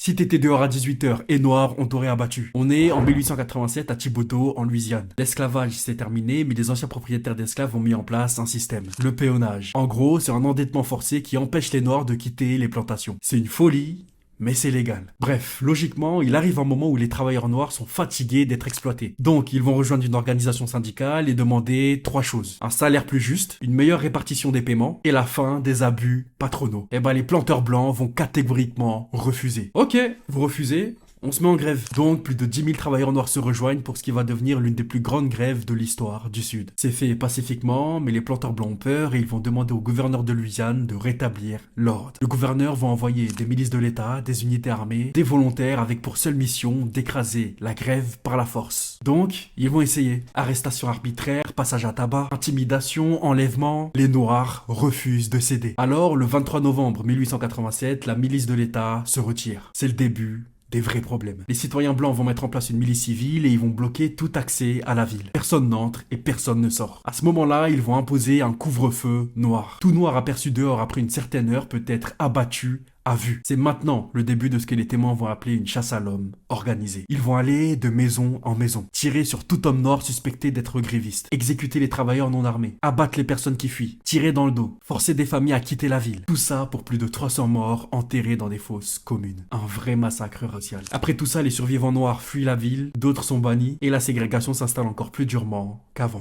Si t'étais dehors à 18 h et noir, on t'aurait abattu. On est en 1887 à Thibodaux, en Louisiane. L'esclavage s'est terminé, mais les anciens propriétaires d'esclaves ont mis en place un système. Le péonnage. En gros, c'est un endettement forcé qui empêche les noirs de quitter les plantations. C'est une folie, mais c'est légal. Bref, logiquement, il arrive un moment où les travailleurs noirs sont fatigués d'être exploités. Donc, ils vont rejoindre une organisation syndicale et demander trois choses. Un salaire plus juste, une meilleure répartition des paiements et la fin des abus patronaux. Eh ben, les planteurs blancs vont catégoriquement refuser. Ok, vous refusez? On se met en grève. Donc, plus de 10 000 travailleurs noirs se rejoignent pour ce qui va devenir l'une des plus grandes grèves de l'histoire du Sud. C'est fait pacifiquement, mais les planteurs blancs ont peur et ils vont demander au gouverneur de Louisiane de rétablir l'ordre. Le gouverneur va envoyer des milices de l'État, des unités armées, des volontaires avec pour seule mission d'écraser la grève par la force. Donc, ils vont essayer. Arrestation arbitraire, passage à tabac, intimidation, enlèvement. Les Noirs refusent de céder. Alors, le 23 novembre 1887, la milice de l'État se retire. C'est le début des vrais problèmes. Les citoyens blancs vont mettre en place une milice civile et ils vont bloquer tout accès à la ville. Personne n'entre et personne ne sort. À ce moment-là, ils vont imposer un couvre-feu noir. Tout noir aperçu dehors après une certaine heure peut être abattu à vue. C'est maintenant le début de ce que les témoins vont appeler une chasse à l'homme organisée. Ils vont aller de maison en maison, tirer sur tout homme noir suspecté d'être gréviste, exécuter les travailleurs non armés, abattre les personnes qui fuient, tirer dans le dos, forcer des familles à quitter la ville. Tout ça pour plus de 300 morts enterrés dans des fosses communes. Un vrai massacre racial. Après tout ça, les survivants noirs fuient la ville, d'autres sont bannis et la ségrégation s'installe encore plus durement qu'avant.